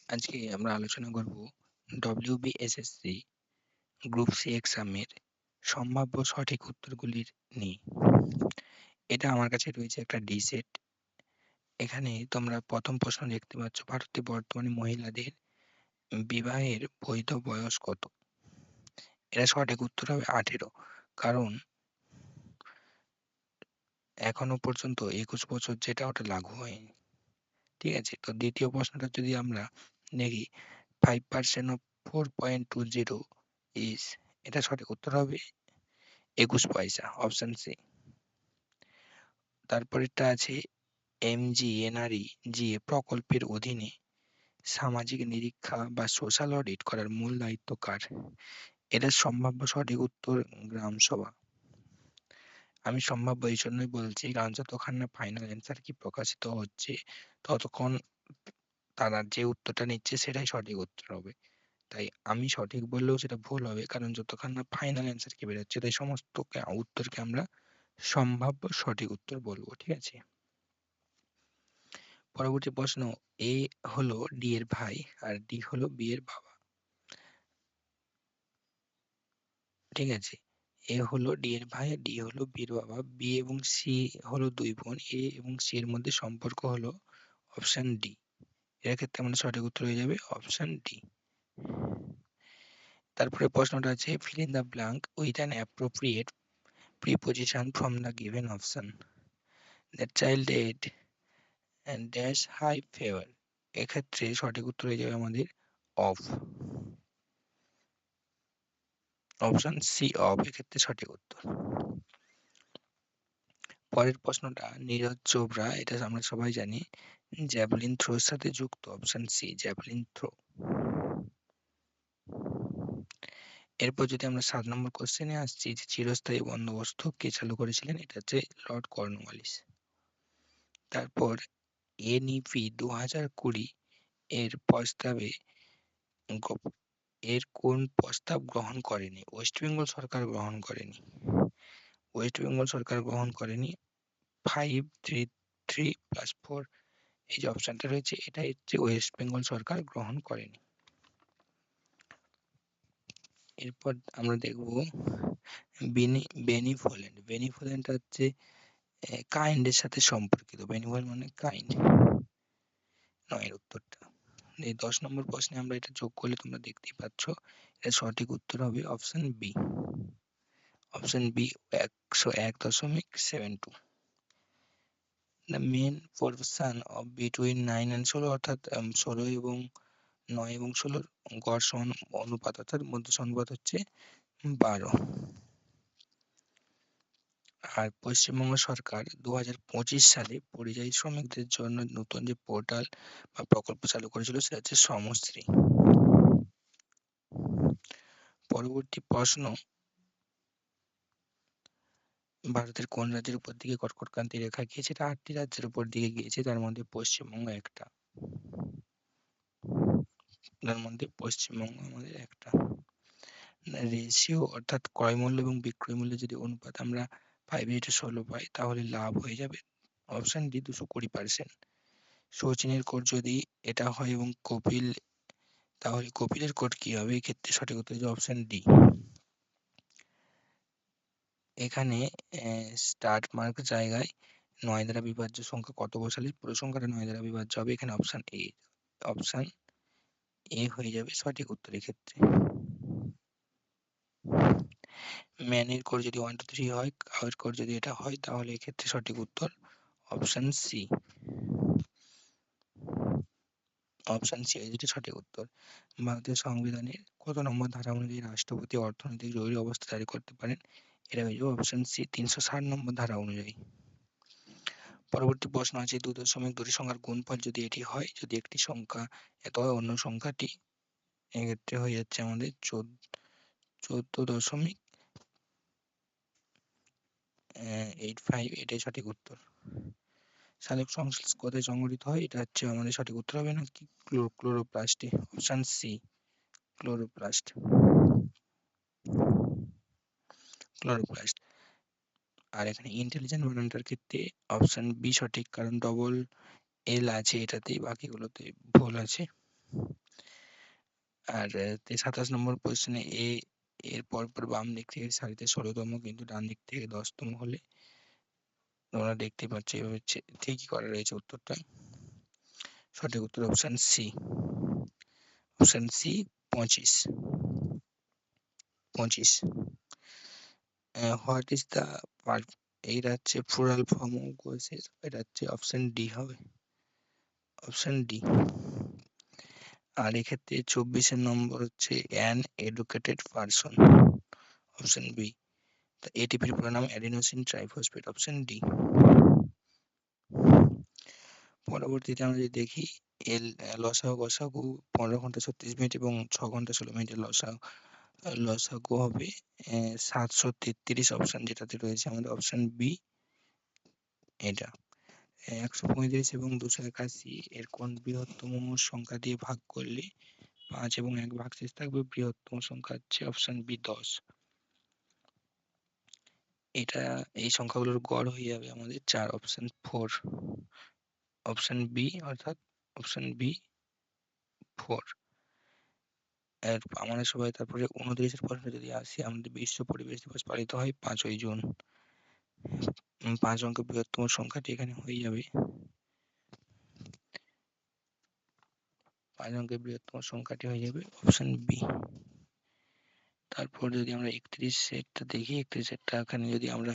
আজকে আমরা আলোচনা করব WBSSC গ্রুপ সি এক্সামের সম্ভাব্য সঠিক উত্তরগুলির নিয়ে। এটা আমার কাছে রয়েছে একটা ডি সেট। এখানে তোমরা প্রথম প্রশ্ন দেখতে পাচ্ছ, ভারতে বর্তমানে মহিলাদের বিবাহের বৈধ বয়স কত? এটা সঠিক উত্তর হবে 18, কারণ এখনো পর্যন্ত 21 বছর যেটা ওটা লাগু হয়নি। ঠিক আছে, তো দ্বিতীয় প্রশ্নটা যদি আমরা দেখি, 5% of 4.20 is, এটা সঠিক উত্তর হবে 21 পয়সা, অপশন সি। তারপরেরটা আছে MGNREGA প্রকল্পের অধীনে সামাজিক নিরীক্ষা বা সোশ্যাল অডিট করার মূল দায়িত্ব কার? এটার সম্ভাব্য সঠিক উত্তর গ্রাম সভা। আমি সম্ভাব্য এই জন্যই বলছি, কারণ যতক্ষণ না ফাইনাল অ্যান্সার কি প্রকাশিত হচ্ছে ততক্ষণ তারা যে উত্তরটা নিচ্ছে সেটাই সঠিক উত্তর হবে। তাই আমি সঠিক বললেও সেটা ভুল হবে, কারণ যতক্ষণ না ফাইনাল অ্যান্সার কি বেরোচ্ছে, তাই সমস্ত উত্তরকে আমরা সম্ভাব্য সঠিক উত্তর বলবো। ঠিক আছে, পরবর্তী প্রশ্ন, এ হলো ডি এর ভাই আর ডি হলো বি এর বাবা। ঠিক আছে, এ হলো ডি এর ভাই আর ডি হলো বি এর বাবা। বি এবং সি হলো দুই বোন। এ এবং সি এর মধ্যে সম্পর্ক হলো অপশন ডি। এর ক্ষেত্রে আমাদের সঠিক উত্তর হয়ে যাবে অপশন ডি। তারপরে প্রশ্নটা আছে, fill in the blank with an appropriate preposition from the given option. The child ate and dash high fever. এক্ষেত্রে সঠিক উত্তর হয়ে যাবে আমাদের অফ, অপশন সি অফ, এক্ষেত্রে সঠিক উত্তর। পরের প্রশ্নটা, নীরজ চোপড়া, এটা আমরা সবাই জানি, জ্যাভলিন থ্রোর সাথে যুক্ত, অপশন সি জ্যাভলিন থ্রো। এরপর যদি আমরা 7 নম্বর কোশ্চেনে আসছি, যে চিরস্থায়ী বন্দোবস্ত কে চালু করেছিলেন? এটা হচ্ছে লর্ড কর্নওয়ালিস। তারপর NEP 2020 এর প্রস্তাবে এর কোন প্রস্তাব গ্রহণ করেনি? ওয়েস্ট বেঙ্গল সরকার গ্রহণ করেনি। ওয়েস্ট বেঙ্গল সরকার গ্রহণ করেনি। 533+4 এই যে অপশনটা রয়েছে, এটা হচ্ছে ওয়েস্ট বেঙ্গল সরকার গ্রহণ করেনি। এরপর আমরা দেখব বেনিভোলেন্ট। বেনিভোলেন্ট হচ্ছে কাইন্ডের সাথে সম্পর্কিত। বেনিভোলেন্ট মানে কাইন্ড নয় এর উত্তরটা। এই 10 নম্বর প্রশ্নে আমরা এটা যোগ করলে তোমরা দেখতেই পাচ্ছ, এর সঠিক উত্তর হবে option B. Option B 101.72। The main portion of between 9 and 16, অর্থাৎ 16 এবং 9 এবং 16 গড় অনুপাত, অর্থাৎ মধ্য অনুপাত হচ্ছে 12। আর পশ্চিমবঙ্গ সরকার 2025 সালে পরিযায়ী শ্রমিকদের জন্য নতুন যে পোর্টাল বা প্রকল্প চালু করেছিল সেটা হচ্ছে শ্রমশ্রী। পরবর্তী প্রশ্ন, ভারতের কোন রাজ্যের উপর দিকে কর্কটক্রান্তি রেখা গিয়েছে? এটা 8টি রাজ্যের উপর দিকে গিয়েছে, তার মধ্যে পশ্চিমবঙ্গ একটা। আমাদের একটা। রেশিও অর্থাৎ ক্রয় মূল্য এবং বিক্রয় মূল্য যদি অনুপাত আমরা 5:16 পাই, তাহলে লাভ হয়ে যাবে অপশন ডি 220%। শচীনের কোড যদি এটা হয় এবং কপিল, তাহলে কপিলের কোড কি হবে? এক্ষেত্রে সঠিক উত্তর হচ্ছে অপশন ডি। এখানে স্টার্ট মার্ক জায়গায় 9 দ্বারা বিভাজ্য সংখ্যা কত বসালে পুরো সংখ্যাটা 9 দ্বারা বিভাজ্য হবে? এখানে অপশন এ, অপশন এ হয়ে যাবে সঠিক উত্তর এক্ষেত্রে। ম্যানের কোড যদি 1 2 3 হয়, কাউয়ের কোড যদি এটা হয়, তাহলে এক্ষেত্রে সঠিক উত্তর অপশন সি। অপশন সি এই দুটি সঠিক উত্তর। ভারতীয় সংবিধানের কত নম্বর ধারা অনুযায়ী রাষ্ট্রপতি অর্থনৈতিক জরুরি অবস্থা জারি করতে পারেন? এটা হয়ে যাবে অপশন সি 360 নম্বর ধারা অনুযায়ী। পরবর্তী প্রশ্ন আছে, 2.2 সংখ্যার গুণফল যদি এটি হয়, যদি একটি সংখ্যা এত হয় অন্য সংখ্যাটি, এক্ষেত্রে হয়ে যাচ্ছে আমাদের 14.85, এটাই সঠিক উত্তর। সালোক সংশ্লেষ কোথায় সংঘটিত হয়? এটা হচ্ছে আমাদের সঠিক উত্তর হবে না কি, ক্লোরোপ্লাস্টে, অপশন সি ক্লোরোপ্লাস্ট। ক্লোরোপ্লাস্ট। আর এখানে ইন্টেলিজেন্ট বানানটার ক্ষেত্রে অপশন বি সঠিক, কারণ ডবল এল আছে এটাতে, বাকিগুলোতে ভুল আছে। আর 27 নম্বর কোশ্চেনে এর পরপর বাম দিক থেকে সারিতে 16তম কিন্তু ডান দিক থেকে 10তম হলে তোমরা দেখতে পাচ্ছ এভাবে ঠিকই করা রয়েছে উত্তরটা। সঠিক উত্তর option C. Option C 25। What is the এইটা হচ্ছে প্লুরাল ফর্ম অফ গোসেস, এটা হচ্ছে অপশন ডি হবে, অপশন ডি। আর এক্ষেত্রে 24 নম্বর হচ্ছে an educated person, option B. এটিপির পুরো নাম অ্যাডিনোসিন ট্রাইফসফেট, অপশন ডি। পরবর্তীতে আমরা যদি দেখি এল লসাগু গসাগু 15 ঘন্টা 36 মিনিট এবং 6 ঘন্টা 16 মিনিটের লসাগু হবে 733, অপশন যেটাতে রয়েছে আমাদের অপশন বি এটা। 135 এবং 281 এর কোন বৃহত্তম সংখ্যা দিয়ে ভাগ করলে 5 এবং 1 ভাগশেষ থাকবে? বৃহত্তম সংখ্যা হচ্ছে অপশন বি 10। এটা এই সংখ্যাগুলোর গড় হয়ে যাবে আমাদের 4, অপশন 4, অপশন বি অর্থাৎ অপশন বি 4। এর আমাদের সবাই তারপরে 29 প্রশ্ন যদি আসি, আমাদের বিশ্ব পরিবেশ দিবস পালিত হয় 5ই জুন। 5 অঙ্কের বৃহত্তম সংখ্যাটি এখানে হয়ে যাবে 5 অঙ্কের বৃহত্তম সংখ্যাটি হয়ে যাবে অপশন বি। তারপর যদি আমরা 31 সেটটা দেখি, 31 সেটটা এখানে যদি আমরা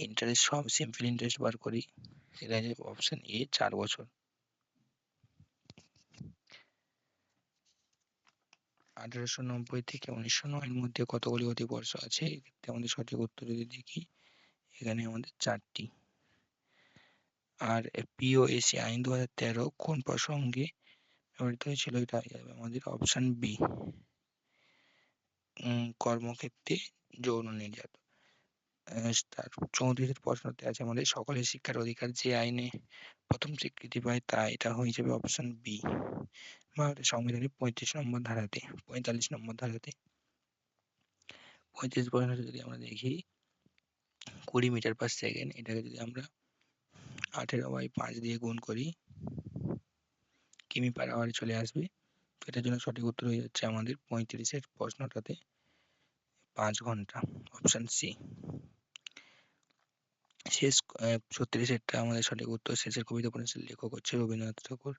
ইন্টারেস্ট সব সিম্পল ইন্টারেস্ট বার করি, সেটা হয়ে যাবে অপশন এ 4 বছর। 1890 থেকে 1909 এর মধ্যে কতগুলি অধিবর্ষ আছে? এক্ষেত্রে আমাদের সঠিক উত্তর যদি দেখি, এখানে আমাদের 4টি। আর পিওএসি আইন 2013 কোন প্রসঙ্গে ব্যবহৃত হয়েছিল? এটা হয়ে যাবে আমাদের অপশন বি, কর্মক্ষেত্রে যৌন নির্যাতন। তার 34 প্রশ্নতে আছে আমাদের সকলের শিক্ষার অধিকার যে আইনে প্রথম স্বীকৃতি পায় তা, এটা হয়ে যাবে অপশন বি, ভারতের সংবিধানের 35 নম্বর ধারাতে, 45 নম্বর ধারাতে। 35 প্রশ্নটা যদি আমরা দেখি 20 মিটার পার সেকেন্ড, এটাকে যদি আমরা 18/5 দিয়ে গুণ করি কিমি পার আওয়ারে চলে আসবে। তো এটার জন্য সঠিক উত্তর হয়ে যাচ্ছে আমাদের 35-এর প্রশ্নটাতে 5 ঘন্টা, অপশন সি। শেষ 36-এরটা আমাদের সঠিক উত্তর, শেষের কবিতা উপন্যাসের লেখক হচ্ছে রবীন্দ্রনাথ ঠাকুর।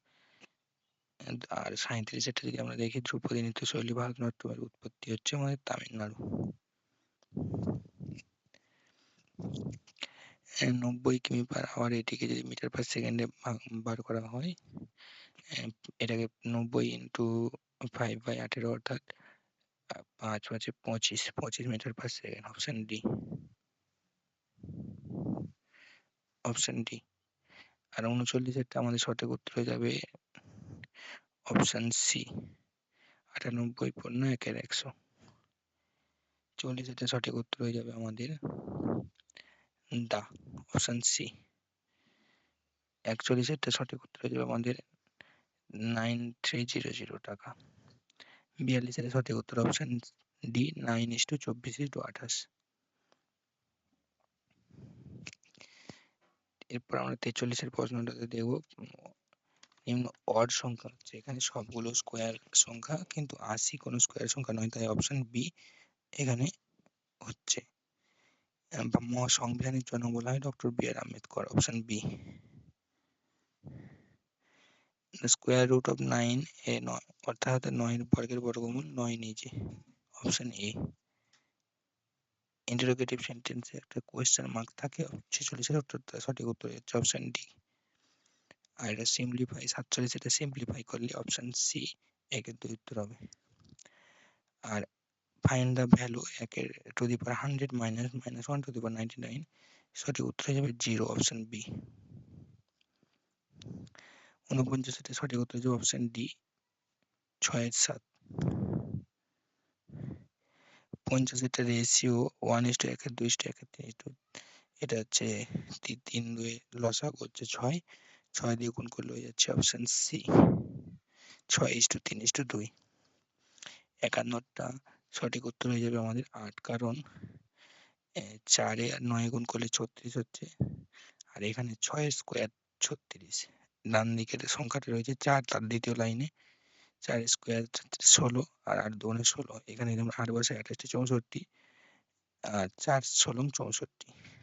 আর 37-এরটা যদি আমরা দেখি ধ্রুপদী নৃত্যশৈলী ভারতনাট্যমের উৎপত্তি হচ্ছে আমাদের তামিলনাড়ু। 90 কিমি পার আওয়ার, এটিকে যদি মিটার পার সেকেন্ডে বার করা হয়, এটাকে 90 ইন্টু 5/18 অর্থাৎ 5×5 = 25 metre per second, option D, option D. আর 39-এরটা আমাদের সঠিক উত্তর হয়ে যাবে অপশন সি, 98/100। 40-এরটা সঠিক উত্তর হয়ে যাবে আমাদের দা, অপশন সি। 41-এরটা সঠিক উত্তর হয়ে যাবে আমাদের 9300 টাকা। 42-এর সঠিক উত্তর অপশন ডি, 9:24:28। এরপর আমরা 43-এর প্রশ্নটাতে দেখব, নিম্ন অড সংখ্যা হচ্ছে, এখানে সবগুলো স্কোয়ার সংখ্যা কিন্তু 80 কোনো স্কোয়ার সংখ্যা নয়, তাই অপশন বি এখানে হচ্ছে। সংবিধানের জন্য বলা হয় doctor B R. Ambedkar, option B. Square root of 9 এ 9 অর্থাৎ 9 বর্গের বর্গমূল 9 নিজে, অপশন এ। ইন্টারোগেটিভ সেন্টেন্সে একটা কোয়েশ্চেন মার্ক থাকে 46-এর উত্তরটা, সঠিক উত্তর হচ্ছে অপশন ডি। আর এটা সিম্পলিফাই 47, এটা সিম্পলিফাই করলে অপশন সি একের 2 উত্তর হবে। আর find the value 1 to the power 100 minus 1 to the power 99, সঠিক উত্তর হয়ে যাবে 0, অপশন বি। 49-এর সঠিক উত্তর হয়ে যাবে অপশন ডি, 6/7। 50-এর রেশিও 1:1, 2:1, 3:2, এটা হচ্ছে 3 লসাগু হচ্ছে 6, 6 দিয়ে গুণ করলে হয়ে যাচ্ছে অপশন সি, 6:3:2। 51টা সঠিক উত্তর হয়ে যাবে আমাদের 8, কারণ 4 আর 9 গুণ করলে 36 হচ্ছে, আর এখানে 6 স্কোয়ার 36। ডান দিকের সংখ্যাটা রয়েছে 4 তার দ্বিতীয় লাইনে, 4 স্কোয়ার 16 আর 8 দুগুণে 16, এখানে যদি আমরা 8 বসাই 28 64 আর 4 16 64।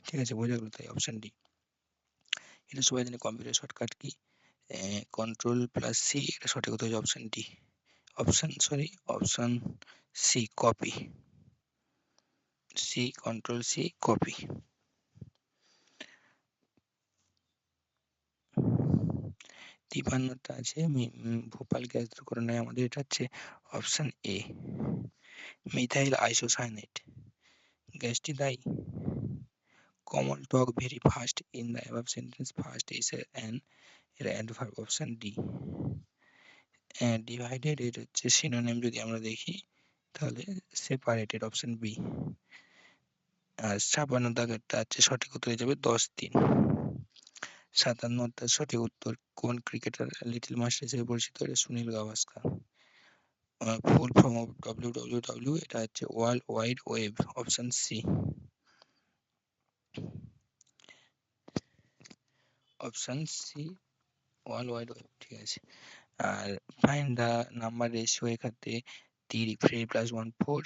ঠিক আছে, বোঝা গেল? তাই অপশন ডি। এটা সবাই জানে কম্পিউটার শর্টকাট কি, কন্ট্রোল প্লাস সি, এটা সঠিক উত্তর হচ্ছে option D. Option C copy, C control C copy. তিপান্নটা আছে ভোপাল গ্যাস দুর্ঘটনায় আমাদের, এটা হচ্ছে অপশন এ মিথাইল আইসোসায়ানেট গ্যাসটি দায়ী। Kamal talk very fast in the above sentence, fast is an এর অ্যাডভার্ব, অপশন ডি। ডিভাইডেড এর হচ্ছে সিনোনিম যদি আমরা দেখি তাহলে সেপারেটেড, অপশন বি। আর 56 দাগেরটা হচ্ছে সঠিক উত্তর হয়ে যাবে 10-3। 57টার সঠিক উত্তর, কোন ক্রিকেটার লিটল মাস্টার হিসেবে পরিচিত? এটা Sunil Gavaskar. Full form of WWW, এটা হচ্ছে world wide web, option C. Option C world wide web, ঠিক আছে। আর ফাইন্ড দ্য নাম্বার রেশিও, এক্ষেত্রে 3 প্লাস 1 4,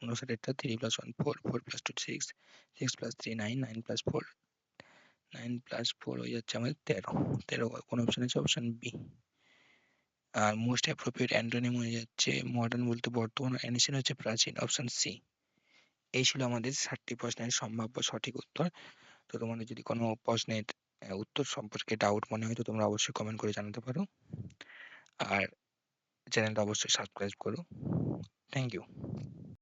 59টা 3 plus 1 4, 4 plus 2 6, 6 plus 3 9, 9 plus 4 9 plus 4 হয়ে যাচ্ছে আমাদের 13। 13 কোন অপশন আছে? Option B. আর মোস্ট অ্যাপ্রোপ্রিয়েট অ্যান্টোনিম হয়ে যাচ্ছে মডার্ন বলতে বর্তমান, অ্যানসিয়েন্ট হচ্ছে প্রাচীন, অপশন সি। এই ছিল আমাদের 60টি প্রশ্নের সম্ভাব্য সঠিক উত্তর। তো তোমাদের যদি কোনো প্রশ্নের উত্তর সম্পর্কে ডাউট মনে হয় তো তোমরা অবশ্যই কমেন্ট করে জানাতে পারো। আর চ্যানেলটা অবশ্যই সাবস্ক্রাইব করো। Thank you.